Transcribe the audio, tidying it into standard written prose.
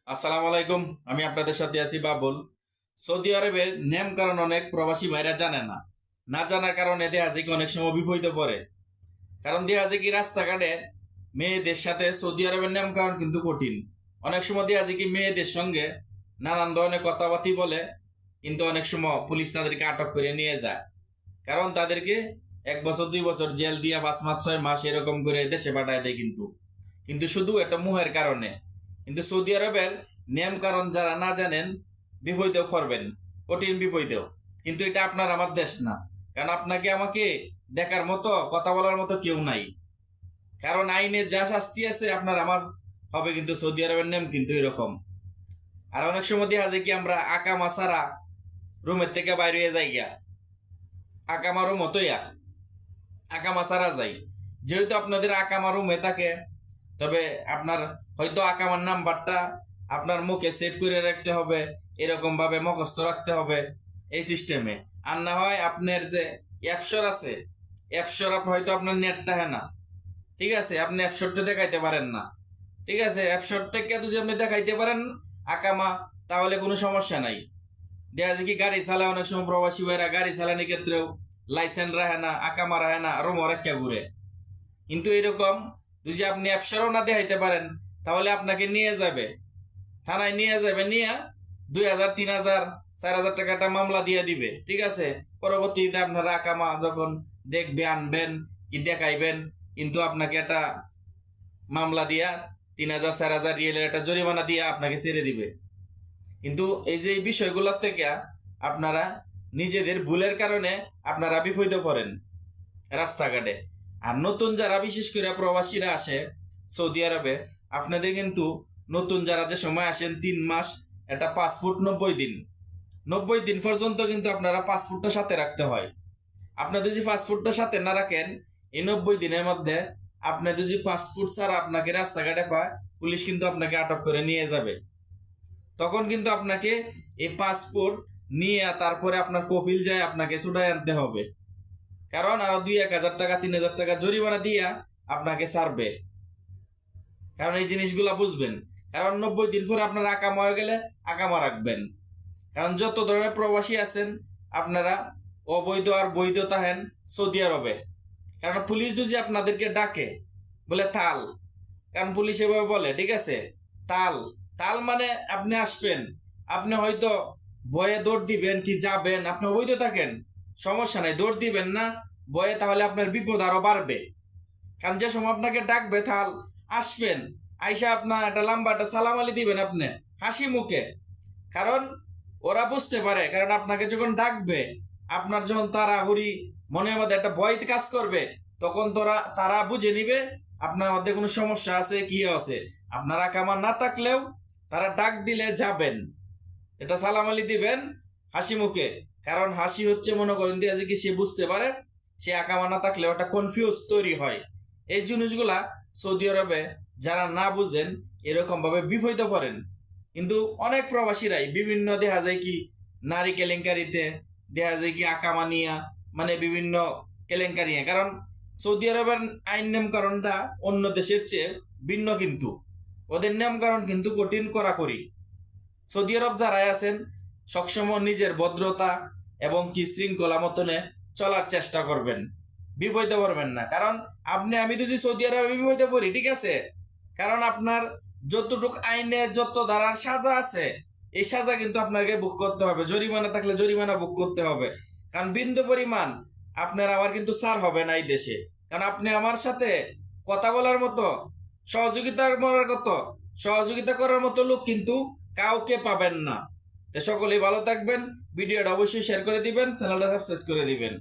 আসসালামু আলাইকুম। আমি আপনাদের সাথে আছি বাবুল। সৌদি আরবের নিয়ম কারণ অনেক প্রবাসী ভাইরা জানে না। না জানার কারণে দেখা যায় কি অনেক সময় বিপরীতে পড়ে। কারণ দেখা যায় কি রাস্তাঘাটে মেয়েদের সাথে সৌদি আরবের নিয়ম কারণ কিন্তু কঠিন। অনেক সময় দেখা যায় কি মেয়েদের সঙ্গে নানান ধরনের কথাবার্তি বলে, কিন্তু অনেক সময় পুলিশ তাদেরকে আটক করে নিয়ে যায়। কারণ তাদেরকে 1 বছর 2 বছর জেল দিয়ে 5 মাস 6 মাস এরকম করে দেশে পাঠায় দেয়। কিন্তু কিন্তু শুধু একটা মুহের কারণে। কিন্তু সৌদি আরবের নিয়ম কারণ যারা না জানেন, বিপরীতেও করবেন, কঠিন বিপরীতেও। কিন্তু এটা আপনার আমার দেশ না। কারণ আপনাকে আমাকে দেখার মতো কথা বলার মতো কেউ নাই। কারণ আইনে যা শাস্তি আছে আপনার আমার হবে, কিন্তু সৌদি আরবের নিয়ম কিন্তু এরকম। আর অনেক সময় দেখা যায় কি আমরা আকামা ছাড়া রুমের থেকে বাইরে হয়ে যাই গিয়া, আকামারও মতোই আকামা ছাড়া যাই। যেহেতু আপনাদের আকামা রুমে থাকে, তবে আপনার হয়তো আকামার নাম্বারটা আপনার মুখে সেভ করে রাখতে হবে, এরকম ভাবে মুখস্থ রাখতে হবে এই সিস্টেমে। আর না হয় আপনার যে অ্যাপসর আছে, অ্যাপসর হয়তো আপনার নেট থাকে না, ঠিক আছে, আপনি অ্যাপসরটা দেখাইতে পারেন না, ঠিক আছে। অ্যাপসর থেকে যদি আপনি দেখাইতে পারেন আকামা, তাহলে কোনো সমস্যা নাই। দেখা যায় কি গাড়ি চালায় অনেক সময় প্রবাসী ভাইরা গাড়ি চালানোর ক্ষেত্রেও লাইসেন্স রাখে না, আকামা রাখে না, আরো মরেক্কা ঘুরে। কিন্তু এরকম যদি আপনি অ্যাপসারও না দেখাইতে পারেন, তাহলে আপনাকে নিয়ে যাবে, থানায় নিয়ে যাবে, নিয়ে 2,000 3,000 4,000 টাকা একটা মামলা দিয়ে দিবে, ঠিক আছে। পরবর্তীতে আপনার আকামা যখন দেখবে আনবেন কি দেখাইবেন, কিন্তু আপনাকে একটা মামলা দিয়া 3,000 4,000 রিয়েলের একটা জরিমানা দিয়ে আপনাকে ছেড়ে দিবে। কিন্তু এই যে এই বিষয়গুলোর থেকে আপনারা নিজেদের ভুলের কারণে আপনারা বিপদে পড়েন রাস্তাঘাটে। আর নতুন যারা বিশেষ করে প্রবাসীরা আসে সৌদি আরবে, আপনাদের কিন্তু নতুন যারা যে সময় আসেন 3 মাস, একটা পাসপোর্ট 90 দিন, 90 দিন পর্যন্ত কিন্তু আপনারা পাসপোর্টটা সাথে রাখতে হয়। আপনাদের যদি পাসপোর্টটা সাথে না রাখেন, এই 90 দিনের মধ্যে আপনি যদি পাসপোর্ট ছাড়া আপনাকে রাস্তাঘাটে পায়, পুলিশ কিন্তু আপনাকে আটক করে নিয়ে যাবে। তখন কিন্তু আপনাকে এই পাসপোর্ট নিয়ে তারপরে আপনার কপিল যায় আপনাকে ছুটাই আনতে হবে। কারণ আরো 2-1 হাজার টাকা 3,000 টাকা জরিমানা দিয়া আপনাকে ছাড়বে। কারণ এই জিনিসগুলা বুঝবেন। কারণ 90 দিন পরে আপনার আকামা হয়ে গেলে আকামা রাখবেন। কারণ যত ধরনের প্রবাসী আছেন আপনারা অবৈধ আর বৈধ তাহেন সৌদি আরবে। কারণ পুলিশ যদি আপনাদেরকে ডাকে বলে তাল, কারণ পুলিশ এভাবে বলে, ঠিক আছে, তাল, তাল মানে আপনি আসবেন, আপনি হয়তো ভয়ে দৌড় দিবেন কি যাবেন, আপনি অবৈধ থাকেন, সমস্যা নাই, দৌড় দিবেন না ভয়ে, তাহলে আপনার বিপদ আরো বাড়বে। কারণ যে সময় আপনাকে ডাকবে তাল, আসবেন, আইসা আপনার একটা লম্বা একটা সালাম আলি দিবেন আপনি হাসি মুখে। কারণ ওরা বুঝতে পারে, কারণ আপনাকে যখন ডাকবে, আপনার যখন তাড়াহুড়ি মনের মধ্যে একটা ভয় কাজ করবে, তখন তারা বুঝে নিবে আপনার মধ্যে কোনো সমস্যা আছে কি আছে। আপনার আকামা না থাকলেও তারা ডাক দিলে যাবেন, এটা সালাম আলি দিবেন হাসি মুখে। কারণ হাসি হচ্ছে মনে করেন দিয়ে কি সে বুঝতে পারে, সে আকামা না থাকলেও একটা কনফিউজ তৈরি হয়। এই জিনিসগুলা সৌদি আরবে যারা না বুঝেন এরকম ভাবে বিপদে পড়েন। কিন্তু অনেক প্রবাসীরাই বিভিন্ন দেখা যায় কি নারী কেলেঙ্কারিতে, দেখা যায় কি আকামা নিয়া, মানে বিভিন্ন কেলেঙ্কারি নিয়ে। কারণ সৌদি আরবের আইন নিয়ম কারণটা অন্য দেশের চেয়ে ভিন্ন, কিন্তু ওদের নিয়ম কারণ কিন্তু কঠিন কড়াকড়ি। সৌদি আরব যারাই আছেন সবসময় নিজের ভদ্রতা এবং কি শৃঙ্খলা মতনে চলার চেষ্টা করবেন, বিপদে পড়বেন না। কারণ আপনি আমি যদি সৌদি আরবে বিপদে পড়ি, ঠিক আছে, কারণ আপনার যতটুক আইনে যত ধারার সাজা আছে, এই সাজা কিন্তু আপনাকে ভোগ করতে হবে, জরিমানা থাকলে জরিমানা ভোগ করতে হবে। কারণ বিন্দু পরিমাণ আপনার আমার কিন্তু ছাড় হবে না এই দেশে। কারণ আপনি আমার সাথে কথা বলার মতো, সহযোগিতা করার মতো লোক কিন্তু কাউকে পাবেন না। তো সকলেই ভালো থাকবেন, ভিডিওটা অবশ্যই শেয়ার করে দিবেন, চ্যানেলটা সাবস্ক্রাইব করে দিবেন।